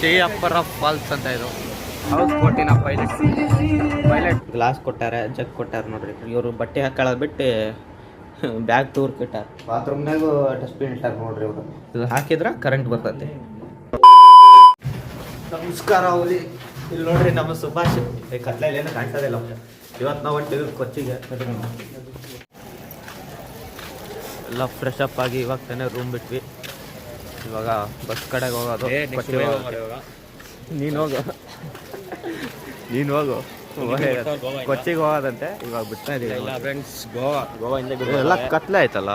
ಚೇಯಪ್ಪರ falls ಅಂತ ಇದು house ಬೋಟಿನ pilot glass ಕೊಟ್ಟಾರೆ, ಜಗ್ ಕೊಟ್ಟಾರೆ ನೋಡ್ರಿ. ಇವರು ಬಟ್ಟೆ ಹಾಕೊಳ್ಳೋದು ಬಿಟ್ಟು ಬ್ಯಾಗ್ ಟೂರ್ ಇಟ್ಟಾರ. ಬಾತ್ರೂಮ್ನಾಗೂ ಡಸ್ಟ್ಬಿನ್ ಇಟ್ಟಾರ ನೋಡ್ರಿ ಇವರು. ಇದು ಹಾಕಿದ್ರೆ ಕರೆಂಟ್ ಬರ್ತೈತಿ. ನಮಸ್ಕಾರ ಅವಲಿ. ಇಲ್ಲಿ ನೋಡ್ರಿ ನಮ್ಮ ಸುಭಾಷ್ ಕತ್ಲೆಯಲ್ಲಿ ಏನೋ ಕಾಣ್ತದೆ ಇಲ್ಲ. ಇವತ್ತು ನಾವು ಹೊಂಟಿವಿ ಕೊಚ್ಚಿಗೆ. ಎಲ್ಲ ಫ್ರೆಶ್ ಅಪ್ ಆಗಿ ಇವಾಗ ತಾನೇ ರೂಮ್ ಬಿಟ್ವಿ. ಇವಾಗ ಬಸ್ ಕಡೆಗೆ ಹೋಗೋದು. ನೀನು ಹೋಗು ಕೊಚ್ಚಿಗೆ ಹೋಗೋದಂತೆ. ಇವಾಗ ಬಿಡ್ತಾ ಇದೀವಿ ಫ್ರೆಂಡ್ಸ್. ಗೋವಾದಿಂದ ಎಲ್ಲ ಕತ್ಲೆ ಆಯ್ತಲ್ಲ.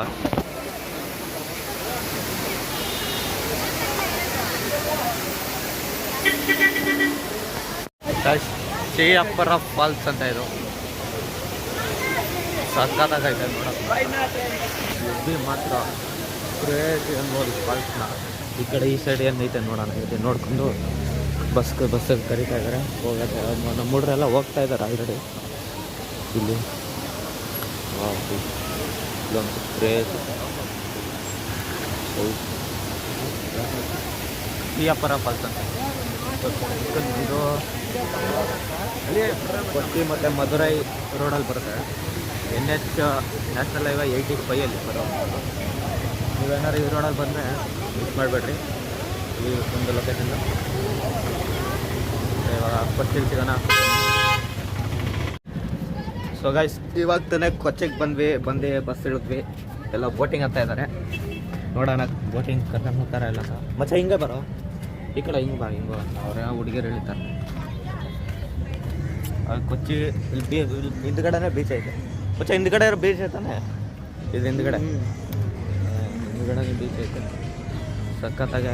ಚೇಯಪ್ಪರ ಫಾಲ್ಸ್ ಅಂತ ಇದು ಸಕ್ಕತ್ತಾಗೈತೆ ನೋಡೋದು. ಮಾತ್ರ ಕ್ರೇಜಿ ಅನ್ಬೋದು ಫಾಲ್ಸ್ನ. ಈ ಕಡೆ ಈ ಸೈಡ್ ಏನೈತೆ ನೋಡೋಣ. ಇದೆ ನೋಡ್ಕೊಂಡು ಬಸ್ಸಿಗೆ ಕರೀತಾ ಇದ್ದಾರೆ. ಹೋಗೋದು ನಮ್ಮ ಹುಡ್ರೆಲ್ಲ ಹೋಗ್ತಾ ಇದ್ದಾರೆ ಆಲ್ರೆಡಿ. ಇಲ್ಲಿ ಇಲ್ಲೊಂದು ಕ್ರೇಜ್ ಚೇಯಪ್ಪರ ಫಾಲ್ಸ್ ಅಂತ ಇದು ಕೊಚ್ಚಿ ಮತ್ತು ಮಧುರೈ ರೋಡಲ್ಲಿ ಬರುತ್ತೆ. NH ನ್ಯಾಷನಲ್ ಹೈವೇ 85 ಬರೋ. ನೀವೇನಾದ್ರು ಈ ರೋಡಲ್ಲಿ ಬಂದರೆ ಮಿಸ್ ಮಾಡಬೇಡ್ರಿ. ಈ ಒಂದು ಲೊಕೇಶನ್ ಇವಾಗ ಕೊಚ್ಚಿಗೆ ಸಿಗೋಣ. ಸೊ ಗೈಸ್, ಇವಾಗ ತಾನೇ ಕೊಚ್ಚಿಗೆ ಬಂದು ಬಸ್ ಇಳಿದ್ವಿ. ಎಲ್ಲ ಬೋಟಿಂಗ್ ಅಂತ ಇದ್ದಾರೆ. ನೋಡೋಣ ಬೋಟಿಂಗ್ ಕರ್ಕೊಂಡು ಹೋಗ್ತಾರೆ ಎಲ್ಲ. ಮಚ್ಚ ಹಿಂಗೆ ಬರೋ ಈ ಕಡೆ ಹಿಂಗೆ ಬಾ. ಹಿಂಗೆ ಅವ್ರ ಹುಡುಗಿಯರು ಹೇಳ್ತಾರೆ. ಕೊಚ್ಚಿ ಇಲ್ಲಿ ಹಿಂದ್ಗಡೆನೇ ಬೀಚ್ ಐತೆ. ಮಚ್ಚ ಹಿಂದ್ಗಡೆ ಇರೋ ಬೀಚ್ ಐತಾನೆ. ಇದು ಹಿಂದ್ಗಡೆ ಬೀಚ್ ಐತೆ. ಸಖತ್ತಾಗೆ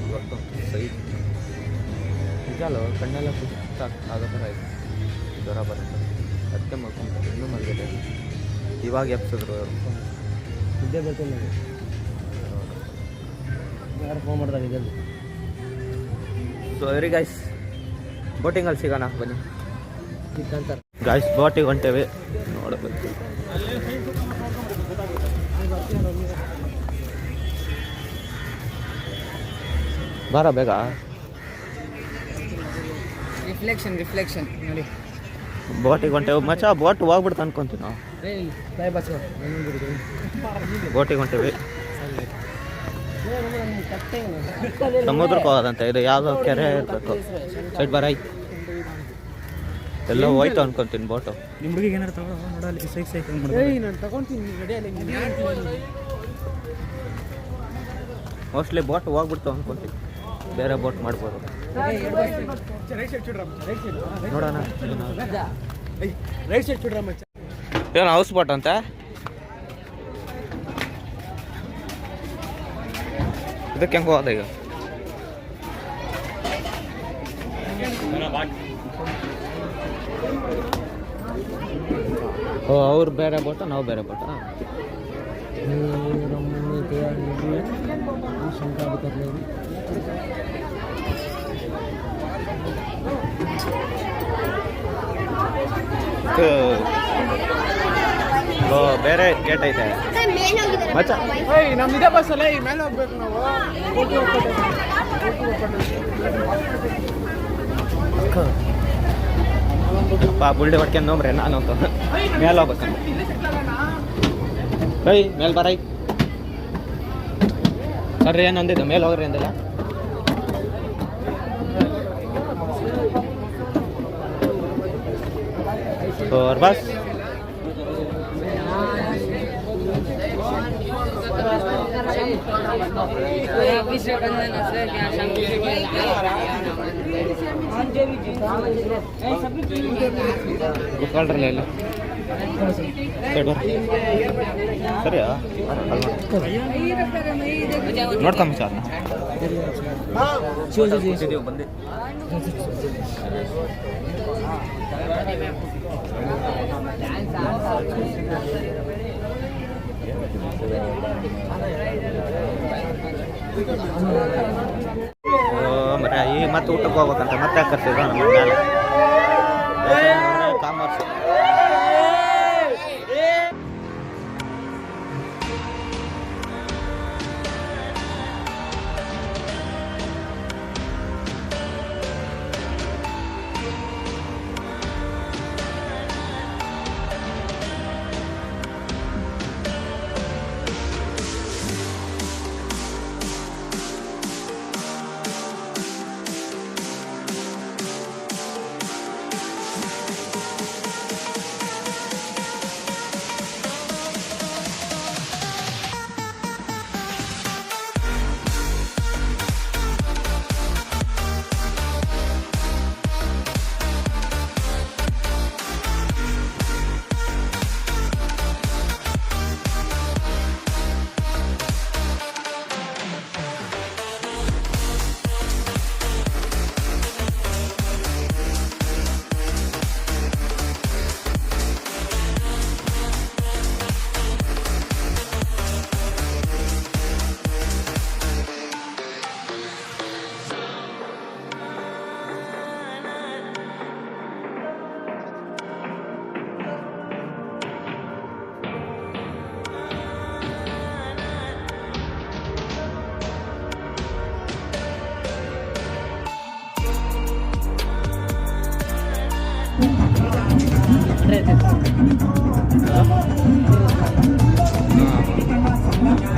ಇವತ್ತು ಸೈಟ್ ನಿಜಾಲು ಕಣ್ಣೆಲ್ಲ ಸುತ್ತ ಆಗೋ ಥರ ಐತೆ. ಜ್ವರ ಬರುತ್ತೆ. ಅದಕ್ಕೆ ಮಾಡ್ಕೊಂಡು ಇನ್ನೂ ಮಲಗಿದೆ. ಇವಾಗ ಎಪ್ಸಿದ್ರು ನಿದ್ದೆ ಬರ್ತಿಲ್ಲ. ಯಾರು ಫೋನ್ ಮಾಡ್ತಾರೆ ಇದರಲ್ಲಿ. ಸೊ ವೆರಿ ಗೈಸ್, ಬೋಟಿಂಗಲ್ಲಿ ಸಿಗೋಣ ಬನ್ನಿ. ಗೈಸ್ ಬೋಟಿಗೆ ಹೊಂಟೇವಿ. ನೋಡಬೇಕು ಬಾರ ಬೇಗ. ರಿಫ್ಲೆಕ್ಷನ್ ನೋಡಿ. ಬೋಟಿಗೆ ಹೊಂಟೇವಿ ಮಚ್ಚ. ಬೋಟ್ ಹೋಗ್ಬಿಡ್ತು ಅನ್ಕೊಂತೀವಿ ನಾವು. ಬೋಟಿಗೆ ಹೊಂಟೇವಿ. ಸಮುದ್ರಕ್ಕೆ ಹೋಗೋದಂತೆ. ಇದು ಯಾವುದೋ ಕೆರೆ ಇರಬೇಕು. ಸೈಡ್ ಬರೈ ಎಲ್ಲ ಹೋಯ್ತು ಅನ್ಕೊಂತೀನಿ ಬೋಟು. ನಿಮ್ಮ ಹುಡುಗಿಗೆ ಏನಾರು ಮೋಸ್ಟ್ಲಿ ಬೋಟ್ ಹೋಗ್ಬಿಡ್ತು ಅನ್ಕೊಂತೀನಿ. ಬೇರೆ ಬೋಟ್ ಮಾಡ್ಬೋದು ನೋಡೋಣ. ಏನು ಹೌಸ್ ಬೋಟ್ ಅಂತ ಇದಕ್ಕೆ ಹೆಂಗೆ ಹೋದ ಈಗ? ಓ, ಅವ್ರು ಬೇರೆ ಬೋಟ, ನಾವು ಬೇರೆ ಬೋಟ. ಬೇರೆ ಗೇಟ್ ಐತೆ ಮಚ್ಚ. ನಮ್ದಿದೆ ಬಸ್ ಅಲ್ಲ, ಈ ಮೇಲೆ ಹೋಗ್ಬೇಕು ನಾವು. ಬುಲ್ಡೆ ಹೊಡ್ಕೊಂಡು ನೋಡ್ರೆ ನಾನು ಅಂತ ಮೇಲೆ ಹೋಗ್ಬೇಕಂತ. ಬೈ ಮೇಲೆ ಬರೈ ಸರ್ರಿ. ಏನು ಅಂದಿದ್ದು ಮೇಲೆ ಹೋಗ್ರಿ ಅಂದಿಲ್ಲ. और बस ಗೊತ್ತಲ್ರಲ್ಲ ಎಲ್ಲ ಸರಿಯಾ ನೋಡ್ಕೊಂಬ ಸರ್. ಬಂದೆ ಈ ಮತ್ತೆ ಊಟಕ್ಕೆ ಹೋಗ್ಬೇಕಂತ ಮತ್ತೆ ಕರ್ಸಿದ ನಮ್ಮ ಮೇಲೆ ಕಾಮರ್ಸ್.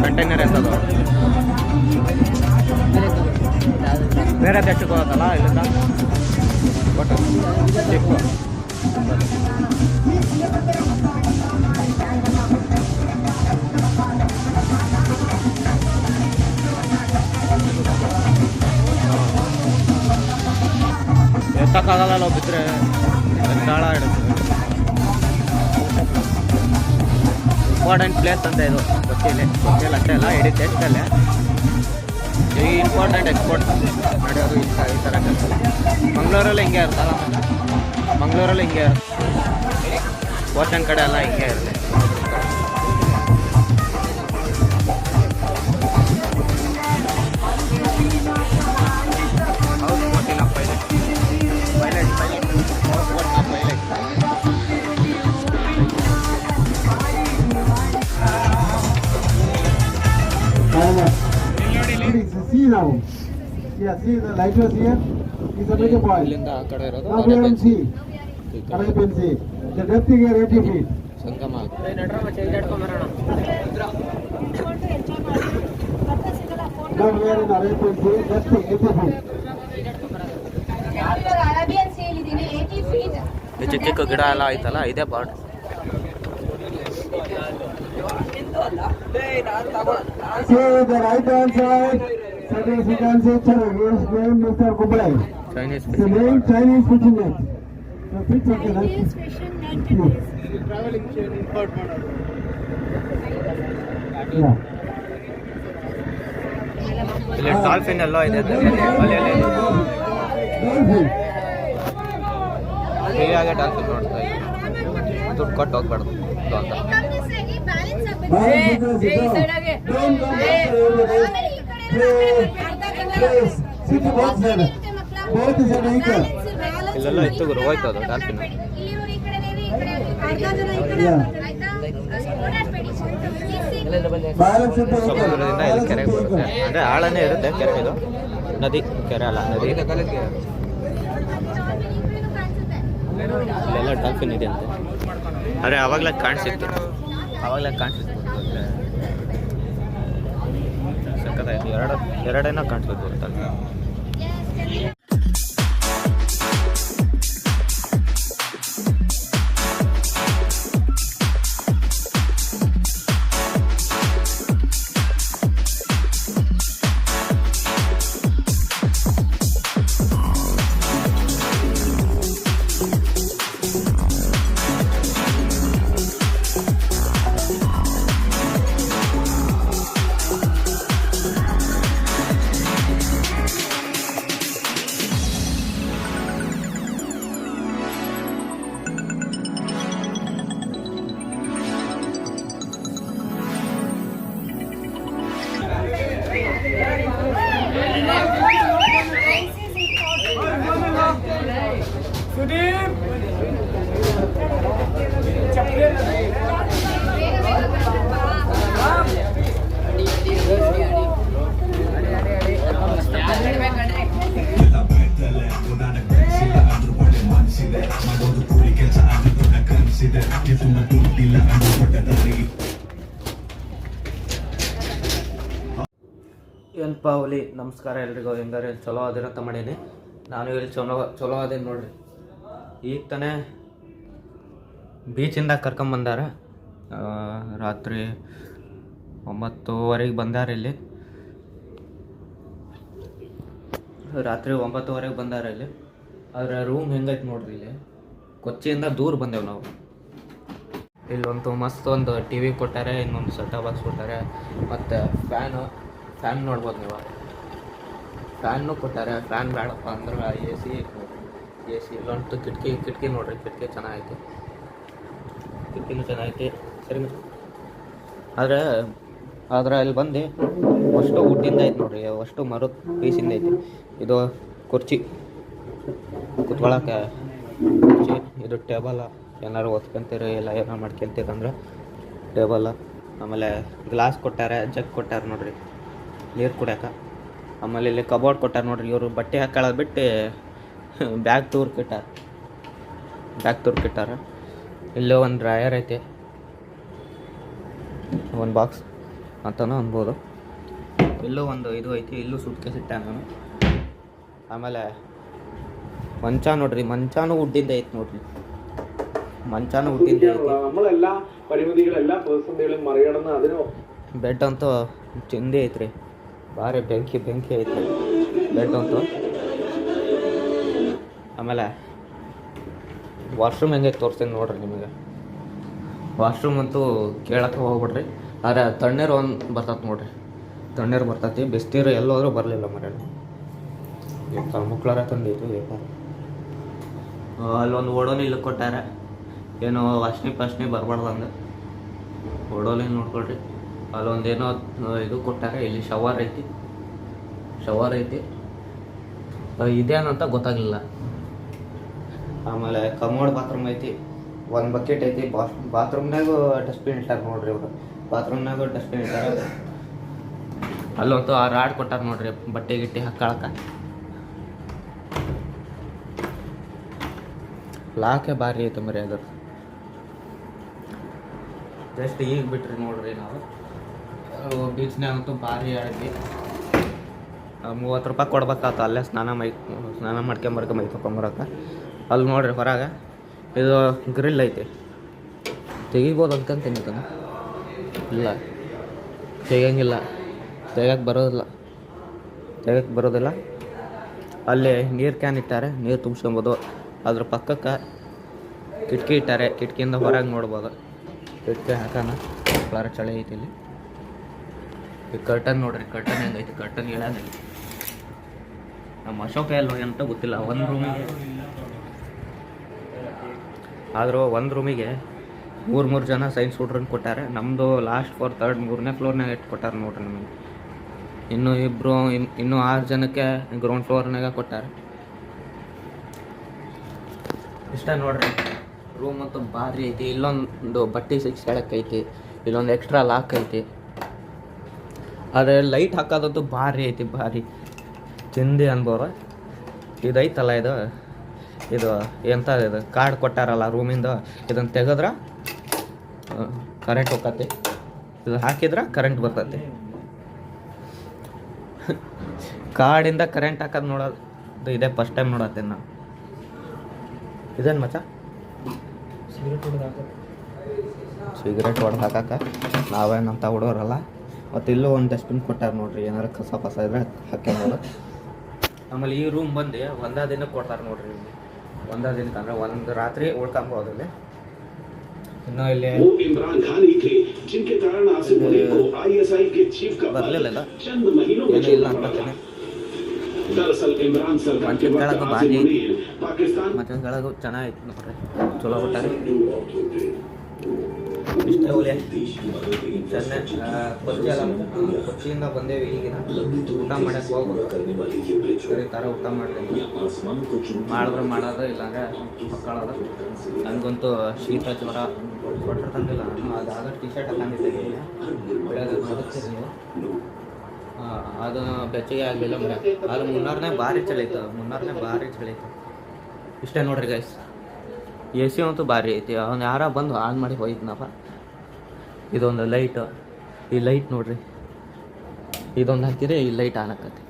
ಕಂಟೈನರ್ ಎಂಥದ್ದು ಬೇರೆ ದೇಶಕ್ಕೆ ಹೋಗೋದಲ್ಲ ಇಲ್ಲಿಂದ ಒಟ್ಟು ಚಿಕ್ಕು ಎತ್ತಕ್ಕಾಗಲ್ಲ ಬಿದ್ದರೆ ದಾಳ ಇಡುತ್ತೆ. ಇಂಪಾರ್ಟೆಂಟ್ ಪ್ಲೇಸ್ ಅಂತ ಇದು ಗೊತ್ತಿಲ್ಲ ಅಷ್ಟೇ ಅಲ್ಲ ಇಡೀ ದೇಶದಲ್ಲೇ ಈ ಇಂಪಾರ್ಟೆಂಟ್ ಎಕ್ಸ್ಪೋರ್ಟ್ ನಡೆಯೋದು ಈ ಥರ ಕೆಲಸ. ಮಂಗಳೂರಲ್ಲಿ ಹಿಂಗೆ ಇರ್ತಲ್ಲ, ಮಂಗಳೂರಲ್ಲಿ ಹಿಂಗೆ ಓಷನ್ ಕಡೆ ಎಲ್ಲ ಹಿಂಗೆ ಇರುತ್ತೆ. See now. Yeah, see the lighthouse here is a bigger point. ಇಲ್ಲಿಂದ ಆ ಕಡೆ ಇರೋದು Now we can see. Arabian Sea. The depth here 80 feet. Sangama. Now we are in Arabian Sea. Depth 80 feet. Arabian Sea ಇದೀನಿ 80 feet. ಈ ಚಿಕ್ಕ ಚಿಕ್ಕ ಗಿಡ ಎಲ್ಲ ಐತಲ್ಲ ಇದೇ part. See the right hand side. Second you can see his name Mr. Kublai. Chinese The name Chinese fishing net. The fish of the net. Chinese fishing net it is. Traveling chain import ಮಾಡೋದು. Yeah. ಇಲ್ಲಿ dolphin ಎಲ್ಲ ಇದೆ. ಫ್ರೀಯಾಗೆ dolphin ನೋಡ್ತಾ ಇದ್ದೀನಿ. ದುಡ್ಡು ಕೊಟ್ಟು ಹೋಗ್ಬಾರ್ದು ಇದು ಅಂತ. ಇಲ್ಲೆಲ್ಲ ಇತ್ತು ಗುರು ಹೋಯ್ತು ಅದು ಡಾಲ್ಫಿನ್. ಸಮುದ್ರದಿಂದ ಇಲ್ಲಿ ಕೆರೆಗೆ ಬರುತ್ತೆ, ಅಂದರೆ ಆಳನೇ ಇರುತ್ತೆ ಕೆರೆ. ಇದು ನದಿ, ಕೆರೆ ಅಲ್ಲ ನದಿ. ಇಲ್ಲೆಲ್ಲ ಡಾಲ್ಫಿನ್ ಇದೆ ಅಂತೆ. ಅರೆ ಆವಾಗಲೇ ಕಾಣಿಸಿತ್ತು, ಸಕ್ಕತ್ತಾಯ್ತು. ಎರಡೇನ ಕಾಣಿಸ್ಬೇಕು ಡಾಲ್ಫಿನ್. ಏನಪ್ಪ ಹುಲಿ, ನಮಸ್ಕಾರ ಎಲ್ರಿಗೂ. ಹೆಂಗಾರೆ ಚಲೋ ಅದಿರತ್ತ ಮಾಡೀನಿ ನಾನು. ಇಲ್ಲಿ ಚಲೋ ಅದೇನು ನೋಡ್ರಿ. ಈಗ ತಾನೇ ಬೀಚಿಂದ ಕರ್ಕೊಂಬಂದಾರ. ರಾತ್ರಿ 9:30 ಬಂದಾರ. ಇಲ್ಲಿ ರಾತ್ರಿ 9:30 ಬಂದಾರ ಇಲ್ಲಿ. ಆದರೆ ರೂಮ್ ಹೆಂಗೈತೆ ನೋಡ್ರಿ. ಇಲ್ಲಿ ಕೊಚ್ಚಿಯಿಂದ ದೂರ ಬಂದೇವು ನಾವು. ಇಲ್ಲೊಂದು ಮಸ್ತ್ ಒಂದು ಟಿ ವಿ ಕೊಟ್ಟಾರೆ, ಇನ್ನೊಂದು ಸೆಟಪ್ ಬಾಕ್ಸ್ ಕೊಟ್ಟಾರೆ, ಮತ್ತು ಫ್ಯಾನ್ ನೋಡ್ಬೋದು ನೀವು. ಫ್ಯಾನ್ನು ಕೊಟ್ಟಾರೆ. ಫ್ಯಾನ್ ಬೇಡಪ್ಪ ಅಂದ್ರೆ ಎ ಸಿ ಇಲ್ಲೊಂದು ಕಿಟಕಿ ನೋಡ್ರಿ. ಕಿಟಕಿ ಚೆನ್ನಾಗೈತಿ, ಕಿಟಕಿನೂ ಚೆನ್ನಾಗೈತಿ. ಸರಿ, ಆದರೆ ಇಲ್ಲಿ ಬಂದು ಅಷ್ಟು ವುಡ್ಡಿಂದ ಐತೆ ನೋಡ್ರಿ, ಅಷ್ಟು ಮರದ ಪೀಸಿಂದ ಐತಿ. ಇದು ಕುರ್ಚಿ ಕುತ್ಕೊಳಕ್ಕೆ ಕುರ್ಚಿ. ಇದು ಟೇಬಲ, ಏನಾರು ಓದ್ಕೊಂತೀರಿ ಇಲ್ಲ ಏನೋ ಮಾಡ್ಕೊಂತೀರಂದ್ರೆ ಟೇಬಲ. ಆಮೇಲೆ ಗ್ಲಾಸ್ ಕೊಟ್ಟಾರೆ, ಜಗ್ ಕೊಟ್ಟಾರೆ ನೋಡ್ರಿ ನೀರು ಕುಡಿಯೋಕೆ. ಆಮೇಲೆ ಇಲ್ಲಿ ಕಬೋರ್ಡ್ ಕೊಟ್ಟಾರೆ ನೋಡ್ರಿ. ಇವರು ಬಟ್ಟೆ ಹಾಕೊಳ್ಳೋದು ಬಿಟ್ಟು ಬ್ಯಾಗ್ ತೂರ್ಕಿಟ್ಟಾರೆ. ಇಲ್ಲೇ ಒಂದು ಡ್ರಾಯರ್ ಐತೆ, ಒಂದು ಬಾಕ್ಸ್ ಅಂತಲೂ ಅನ್ಬೋದು. ಇಲ್ಲೂ ಒಂದು ಇದು ಐತಿ, ಇಲ್ಲೂ ಸುಟ್ಕೇಸ್ ಇಟ್ಟೆ ನಾನು. ಆಮೇಲೆ ಮಂಚ ನೋಡ್ರಿ, ಮಂಚಾನು ವುಡ್ಡಿಂದ ಐತೆ ನೋಡ್ರಿ, ಮಂಚಾನು ವುಡ್ಡಿಂದ ಐತಿ. നമ്മളെല്ലാ പരിമിതികളെല്ലാ പ്രതിസന്ധികളും മറികടന്ന് അതിന് ಬೆಡ್ ಅಂತೂ ಚಿಂದಿ ಐತ್ರಿ, ಭಾರಿ ಬೆಂಕಿ ಐತ್ರಿ ಬೆಡ್ ಅಂತೂ. ಆಮೇಲೆ ವಾಶ್ರೂಮ್ ಹೆಂಗೈತೆ ತೋರಿಸ್ತೀನಿ ನೋಡ್ರಿ ನಿಮಗೆ. ವಾಶ್ರೂಮ್ ಅಂತೂ ಕೇಳಕ್ಕೆ ಹೋಗ್ಬಿಡ್ರಿ, ಆದರೆ ತಣ್ಣೀರು ಒಂದು ಬರ್ತೈತೆ ನೋಡ್ರಿ, ತಣ್ಣೀರು ಬರ್ತೈತಿ. ಬಿಸ್ನೀರು ಎಲ್ಲೋದ್ರೂ ಬರಲಿಲ್ಲ ಮರೇನು, ಮುಕ್ಳಾರ ತಂದೈತಿ ವ್ಯಾಪಾರ. ಅಲ್ಲೊಂದು ಓಡೋನಿ ಇಲ್ಲಿ ಕೊಟ್ಟಾರೆ, ಏನೋ ವಾಸನೆ ಬರಬಾರ್ದಂಗೆ ಓಡೋಲಿ ನೋಡ್ಕೊಳ್ರಿ. ಅಲ್ಲೊಂದೇನೋ ಇದು ಕೊಟ್ಟಾರೆ. ಇಲ್ಲಿ ಶವರ್ ಐತಿ, ಇದೇನಂತ ಗೊತ್ತಾಗಲಿಲ್ಲ. ಆಮೇಲೆ ಕಮೋಡ್ ಬಾತ್ರೂಮ್ ಐತಿ, ಒಂದು ಬಕೆಟ್ ಐತಿ. ಬಾತ್ರೂಮ್ನಾಗೂ ಡಸ್ಟ್ಬಿನ್ ಇಟ್ಟಾರ ನೋಡ್ರಿ ಇವರು, ಬಾತ್ರೂಮ್ನಾಗೂ ಡಸ್ಟ್ಬಿನ್ ಇಟ್ಟಾರ. ಅಲ್ಲಂತೂ ಆ ರಾಡ್ ಕೊಟ್ಟಾರ ನೋಡ್ರಿ ಬಟ್ಟೆ ಗಿಟ್ಟೆ ಹಾಕೊಳಕ್ಕೆ. ಲಾಕೆ ಭಾರಿ ಐತೆ ಮರಿ ಅದ್ರ. ಜಸ್ಟ್ ಈಗ ಬಿಟ್ರಿ ನೋಡ್ರಿ ನಾವು ಬೀಚ್ನಾಗಂತೂ ಭಾರಿ ಆಡಿದ್ವಿ. 30 ರೂಪಾಯಿ ಕೊಡ್ಬೇಕಾಯ್ತು ಅಲ್ಲೇ ಸ್ನಾನ ಮಾಡ್ಕೊಂಬರ್ಕ ಮೈ ತೊಗೊಂಬರಕ್ಕೆ. ಅಲ್ಲಿ ನೋಡ್ರಿ ಹೊರಗೆ ಇದು ಗ್ರಿಲ್ ಐತಿ, ತೆಗಿಬೋದು ಅನ್ಕೊಂತೀನಿ ಇದನ್ನು. ಇಲ್ಲ ತೆಗಿಯಂಗಿಲ್ಲ, ತೆಗಿಯಕ್ಕೆ ಬರೋದಿಲ್ಲ. ಅಲ್ಲಿ ನೀರು ಕ್ಯಾನ್ ಇಟ್ಟಾರೆ, ನೀರು ತುಂಬಿಸ್ಕೊಬೋದು. ಅದ್ರ ಪಕ್ಕಕ್ಕೆ ಕಿಟಕಿ ಇಟ್ಟಾರೆ, ಕಿಟಕಿಯಿಂದ ಹೊರಗೆ ನೋಡ್ಬೋದು. ಕಿಟಕಿ ಹಾಕೋಣ, ಭಾಳ ಚಳಿ ಐತಿ ಇಲ್ಲಿ. ಈ ಕರ್ಟನ್ ನೋಡ್ರಿ, ಕರ್ಟನ್ ಹೆಂಗೈತಿ, ಕರ್ಟನ್ ಹೇಳಂಗಿಲ್ಲ. ನಮ್ಮ ಅಶೋಕ ಎಲ್ಲ ಅಂತ ಗೊತ್ತಿಲ್ಲ. ಒಂದು ರೂಮಿಗೆ 3 ಜನ ಸೈನ್ಸ್ ಹುಡ್ರನ್ನ ಕೊಟ್ಟಾರೆ. ನಮ್ಮದು ಲಾಸ್ಟ್ ಫೋರ್ 3ನೇ ಫ್ಲೋರ್ನಾಗ ಇಟ್ಟು ಕೊಟ್ಟಾರೆ ನೋಡ್ರಿ ನಮಗೆ. ಇನ್ನೂ 6 ಜನಕ್ಕೆ ಗ್ರೌಂಡ್ ಫ್ಲೋರ್ನಾಗ ಕೊಟ್ಟಾರೆ. ಇಷ್ಟ ನೋಡ್ರಿ, ರೂಮ್ ಅಂತೂ ಭಾರಿ ಐತಿ. ಇಲ್ಲೊಂದು ಬಟ್ಟೆ ಸೆಳಕ್ಕೆ ಇಲ್ಲೊಂದು ಎಕ್ಸ್ಟ್ರಾ ಲಾಕ್ ಐತಿ. ಆದರೆ ಲೈಟ್ ಹಾಕೋದಂತೂ ಭಾರಿ ಐತಿ, ಭಾರಿ ಚಿಂದಿ ಅನ್ಬೋದು. ಇದೈತಲ್ಲ ಇದು ಎಂತ ಇದು ಕಾರ್ಡ್ ಕೊಟ್ಟಾರಲ್ಲ ರೂಮಿಂದ, ಇದನ್ನು ತೆಗೆದ್ರೆ ಕರೆಂಟ್ ಹೋಗತ್ತೆ, ಇದು ಹಾಕಿದ್ರೆ ಕರೆಂಟ್ ಬರ್ತೈತಿ. ಕಾರ್ಡಿಂದ ಕರೆಂಟ್ ಹಾಕೋದು ನೋಡೋದು ಇದೇ ಫಸ್ಟ್ ಟೈಮ್ ನೋಡತ್ತೀನಿ ನಾನು. ಇದೇನು ಮಚ್ಚ ಸಿಗರೇಟ್ ಹೊಡೆದು ಹಾಕಕ್ಕೆ ನಾವೇನಂತ ಹುಡೋರಲ್ಲ. ಮತ್ತು ಇಲ್ಲೂ ಒಂದು ಡಸ್ಟ್ಬಿನ್ ಕೊಟ್ಟಾರೆ ನೋಡ್ರಿ, ಏನಾರು ಕಸ ಇದ್ರೆ ಹಾಕ್ಯಬೋದು. ಆಮೇಲೆ ಈ ರೂಮ್ ಬಂದು ಒಂದೇ ದಿನಕ್ಕೆ ಕೊಡ್ತಾರೆ ನೋಡ್ರಿ. ಒಂದೇ ದಿನಕ್ಕೆ ಅಂದರೆ ಒಂದು ರಾತ್ರಿ ಉಳ್ಕೊಂಬೋದಲ್ಲಿ. ಇನ್ನು ಇಲ್ಲಿ ಬರಲಿಲ್ಲ, ಏನೂ ಇಲ್ಲ ಅನ್ಕೋತೀನಿ. ಮಂಚಿನ ಕೆಳಗೆ ಭಾರಿ ಐತಿ, ಮಂಚಿನ ಕೆಳಗೂ ಚೆನ್ನಾಗೈತಿ ನೋಡ್ರಿ, ಚಲೋ ಕೊಟ್ಟಾರೆ. ಇಷ್ಟೇ ಒಲೆ ಕೊಚ್ಚಿಯಿಂದ ಬಂದೇವಿ. ಈಗಿನ ಊಟ ಮಾಡಕ್ಕೆ ಹೋಗ್ಬೇಕು, ಸರಿ ಥರ ಊಟ ಮಾಡೋದು ಇಲ್ಲಾಂದ್ರೆ ಮಕ್ಕಳದ. ನನಗಂತೂ ಶೀತ ಜ್ವರ ಸ್ವೆಟ್ರ್ ತಂದಿಲ್ಲ ನಾನು, ಅದಾಗ ಟಿ ಶರ್ಟ್ ಹಾಕೊಂಡಿದ್ದೆ ಬೆಳೆಯೋದು ನೋಡುತ್ತೀರಿ ನೀವು. ಅದು ಬೆಚ್ಚಗೆ ಆಗಲಿಲ್ಲ ಮರ. ಅದು ಮುನ್ನಾರನೇ ಭಾರಿ ಚಳಿ ಇತ್ತು. ಇಷ್ಟೇ ನೋಡ್ರಿ ಗೈಸ್, ಎ ಸಿ ಅಂತೂ ಭಾರಿ ಐತಿ. ಅವ್ನು ಯಾರ ಬಂದು ಆನ್ ಮಾಡಿ ಹೋಯ್ತನಪ್ಪ. ಇದೊಂದು ಲೈಟ್, ಈ ಲೈಟ್ ನೋಡ್ರಿ, ಇದೊಂದು ಹಾಕಿದ್ರೆ ಈ ಲೈಟ್ ಆನ್ ಆಕತಿ.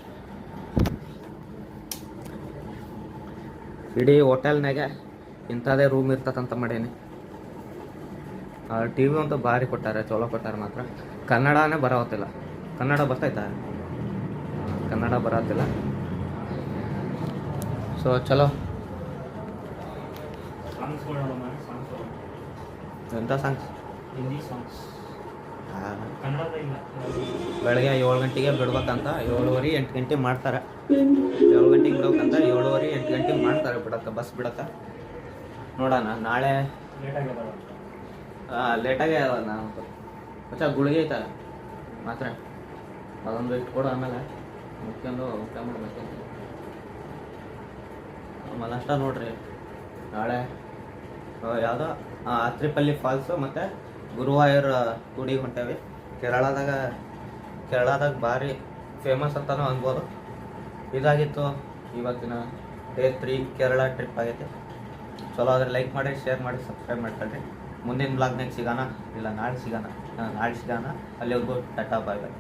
ಇಡೀ ಹೋಟೆಲ್ನಾಗ ಇಂಥದೇ ರೂಮ್ ಇರ್ತದಂತ ಮಾಡೇನಿ. ಟಿ ವಿ ಅಂತೂ ಭಾರಿ ಕೊಟ್ಟಾರೆ, ಚಲೋ ಕೊಟ್ಟಾರೆ. ಮಾತ್ರ ಕನ್ನಡನೇ ಬರೋತ್ತಿಲ್ಲ. ಕನ್ನಡ ಬರ್ತೈತಾ? ಕನ್ನಡ ಬರೋತ್ತಿಲ್ಲ. ಸೊ ಚಲೋ. ಎಂಥ ಸಾಂಗ್ಸ್? ಹಿಂದಿ ಸಾಂಗ್ಸ್. ಬೆಳಗ್ಗೆ 7 ಗಂಟೆಗೆ ಬಿಡ್ಬೇಕಂತ, 7:30 8 ಗಂಟೆ ಮಾಡ್ತಾರೆ. 7 ಗಂಟೆಗೆ ಬಿಡ್ಬೇಕಂತ, 7:30 8 ಗಂಟೆಗೆ ಮಾಡ್ತಾರೆ ಬಸ್ ಬಿಡಕ್ಕೆ. ನೋಡೋಣ ನಾಳೆ ಲೇಟಾಗೆ ನಾವು ಮತ್ತೆ ಗುಳಿಗೆ ಐತ ಮಾತ್ರ ಅದೊಂದು ಇಟ್ಕೊಡು. ಆಮೇಲೆ ಮುಖ್ಯಂದು ಊಟ ಮಾಡ್ಬೇಕಂತ. ಆಮೇಲೆ ಅಷ್ಟ ನೋಡ್ರಿ, ನಾಳೆ ಯಾವುದೋ ಆತ್ರಿಪಲ್ಲಿ ಫಾಲ್ಸು ಮತ್ತು ಗುರುವಾಯೂರ್ ಗುಡಿಗೆ ಹೊಂಟೇವಿ. ಕೇರಳದಾಗ ಭಾರಿ ಫೇಮಸ್ ಅಂತಲೂ ಅನ್ಬೋದು. ಇದಾಗಿತ್ತು ಇವತ್ತಿನ ಡೇ 3 ಕೇರಳ ಟ್ರಿಪ್ ಆಗೈತೆ. ಚಲೋ ಆದರೆ ಲೈಕ್ ಮಾಡಿ, ಶೇರ್ ಮಾಡಿ, ಸಬ್ಸ್ಕ್ರೈಬ್ ಮಾಡ್ಕೊಳ್ರಿ. ಮುಂದಿನ ಬ್ಲಾಗ್ನಾಗ ಸಿಗೋಣ, ಇಲ್ಲ ನಾಳೆ ಸಿಗೋಣ. ಅಲ್ಲಿವರೆಗೂ ಟಾಟಾ ಬಾಯ್ ಬಾಯ್.